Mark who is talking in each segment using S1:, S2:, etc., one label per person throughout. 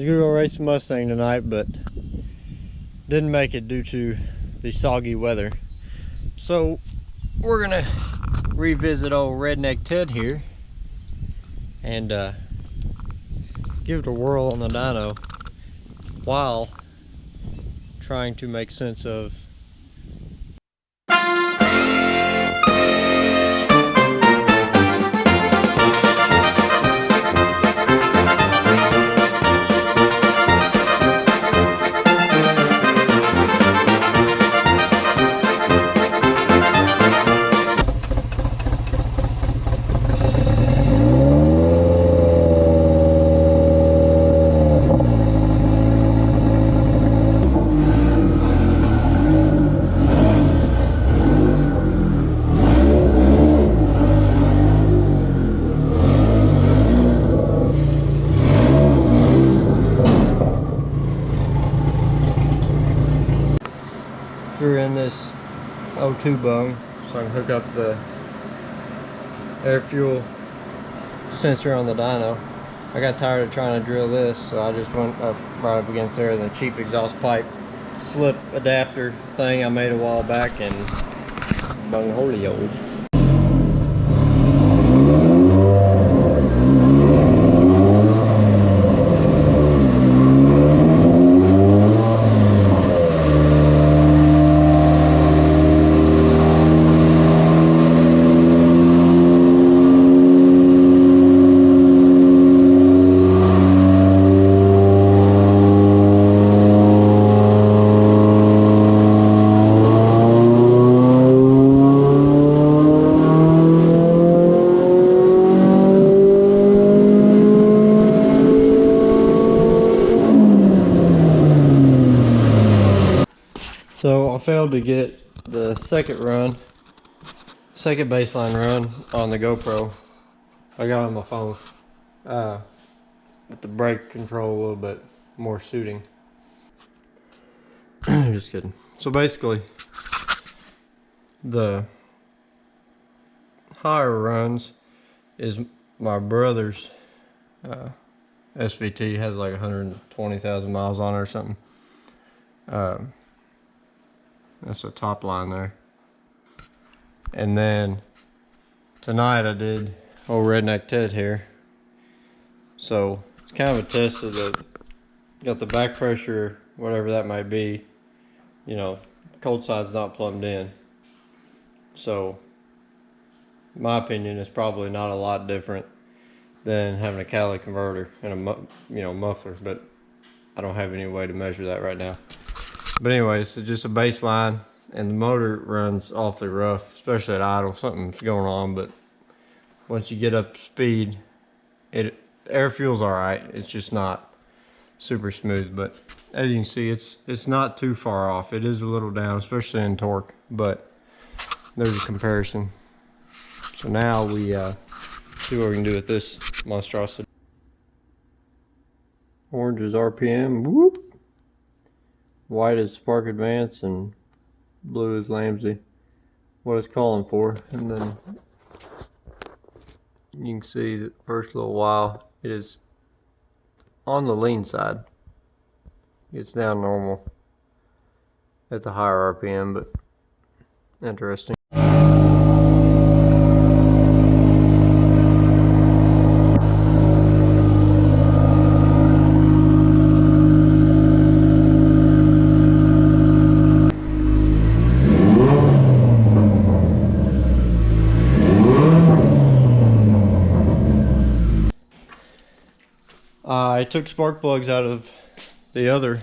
S1: gonna go race the Mustang tonight, but didn't make it due to the soggy weather. So we're gonna revisit old Redneck Ted here and give it a whirl on the dyno while trying to make sense of threw in this O2 bung so I can hook up the air fuel sensor on the dyno. I got tired of trying to drill this, so I just went up right up against there the cheap exhaust pipe slip adapter thing I made a while back and bung holy old. So I failed to get the second baseline run on the GoPro. I got it on my phone with the brake control a little bit more suiting. Just kidding. So basically, the higher runs is my brother's SVT, has like 120,000 miles on it or something. That's the top line there. And then tonight I did old Redneck Ted here. So it's kind of a test of got the back pressure, whatever that might be. You know, cold side's not plumbed in. So in my opinion, it's probably not a lot different than having a catalytic converter and a muffler, but I don't have any way to measure that right now. But anyways, so just a baseline, and the motor runs awfully rough, especially at idle. Something's going on, but once you get up to speed, air fuel's all right. It's just not super smooth, but as you can see, it's not too far off. It is a little down, especially in torque, but there's a comparison. So now we see what we can do with this monstrosity. Orange is RPM, whoop. White is spark advance, and blue is Lambsy, what it's calling for. And then you can see the first little while it is on the lean side. It's down normal at the higher RPM, but interesting. I took spark plugs out of the other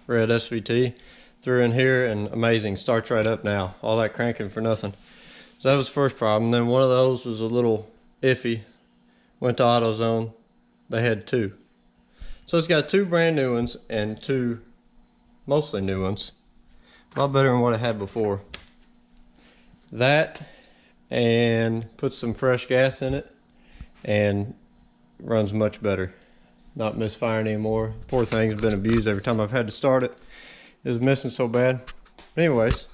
S1: red SVT, threw in here, and amazing, starts right up now. All that cranking for nothing. So that was the first problem. Then one of those was a little iffy. Went to AutoZone. They had two. So it's got two brand new ones and two mostly new ones. A lot better than what it had before. That, and put some fresh gas in it, and runs much better. Not misfiring anymore. Poor thing's been abused every time I've had to start it. It was missing so bad. But anyways,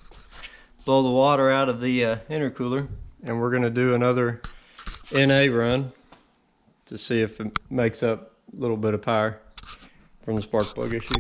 S1: blow the water out of the intercooler, and we're gonna do another NA run to see if it makes up a little bit of power from the spark plug issue.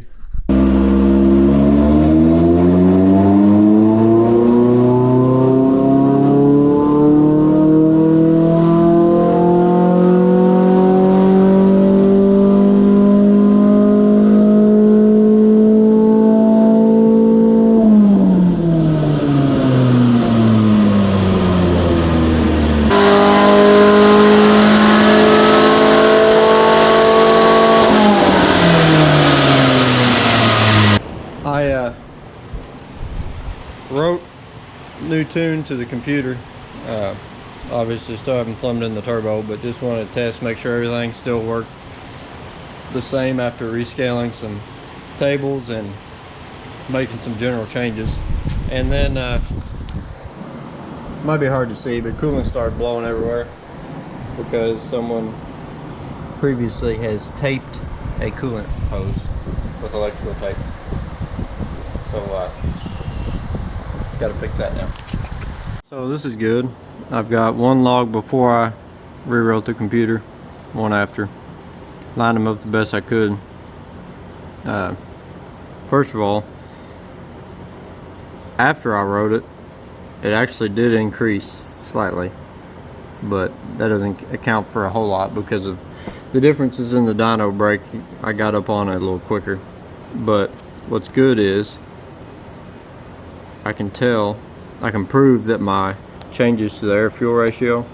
S1: I wrote new tune to the computer. Obviously still haven't plumbed in the turbo, but just wanted to test, make sure everything still worked the same after rescaling some tables and making some general changes. And then might be hard to see, but coolant started blowing everywhere because someone previously has taped a coolant hose with electrical tape. So got to fix that now. So this is good. I've got one log before I rewrote the computer, one after. Lined them up the best I could. First of all, after I wrote it, it actually did increase slightly, but that doesn't account for a whole lot because of the differences in the dyno brake. I got up on it a little quicker. But what's good is I can prove that my changes to the air fuel ratio,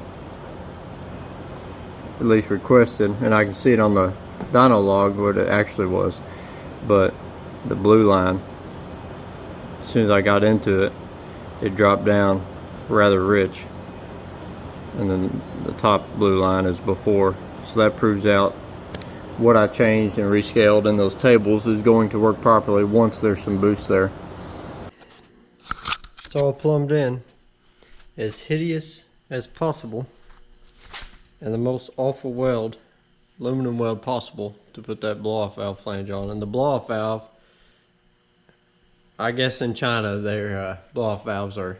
S1: at least requested, and I can see it on the dyno log what it actually was. But the blue line, as soon as I got into it, it dropped down rather rich, and then the top blue line is before. So that proves out what I changed and rescaled in those tables is going to work properly once there's some boost there. It's all plumbed in, as hideous as possible, and the most awful weld, aluminum weld possible to put that blow-off valve flange on. And the blow-off valve, I guess in China their blow-off valves are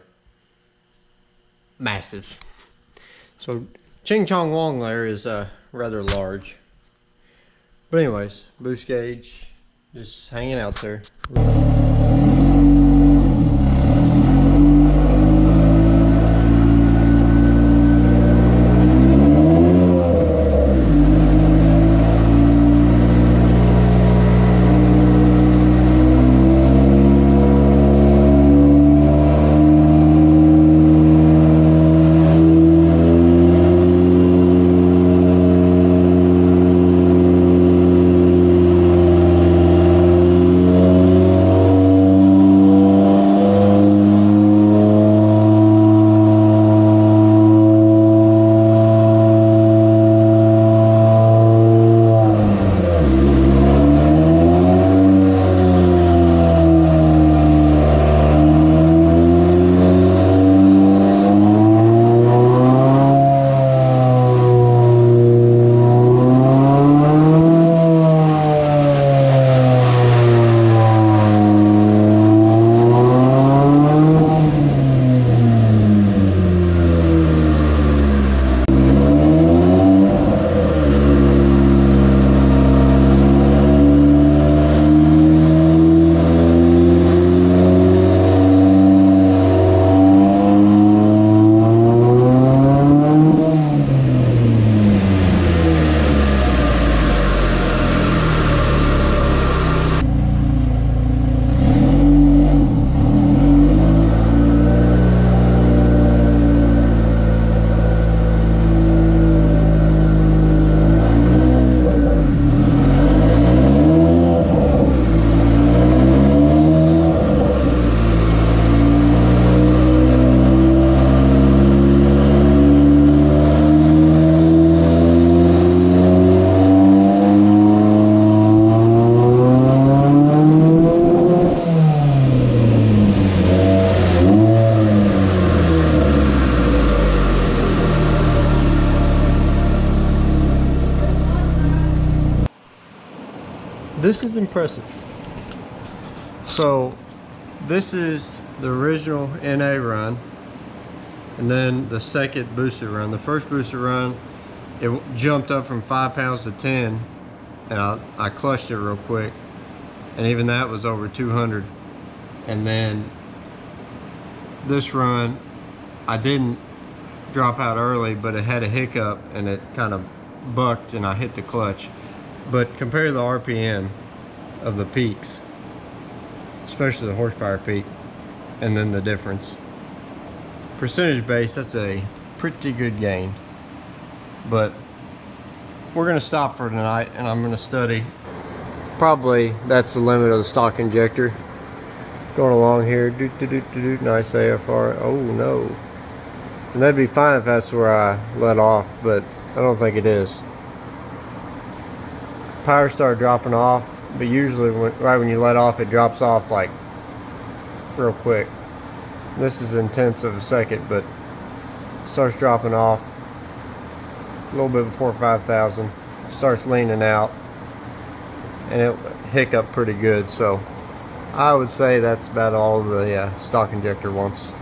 S1: massive. So Ching Chong Wong there is rather large. But anyways, boost gauge just hanging out there. This is impressive. So this is the original NA run, and then the second booster run. The first booster run, it jumped up from 5 pounds to 10 and I clutched it real quick, and even that was over 200. And then this run, I didn't drop out early, but it had a hiccup and it kind of bucked and I hit the clutch. But compare the RPM of the peaks, especially the horsepower peak, and then the difference. Percentage base, that's a pretty good gain. But we're gonna stop for tonight and I'm gonna study. Probably that's the limit of the stock injector. Going along here, nice AFR. Oh no. And that'd be fine if that's where I let off, but I don't think it is. Power started dropping off, but usually right when you let off, it drops off like real quick. This is in tenths of a second, but it starts dropping off a little bit before 5,000. Starts leaning out, and it hiccuped pretty good. So I would say that's about all the stock injector wants.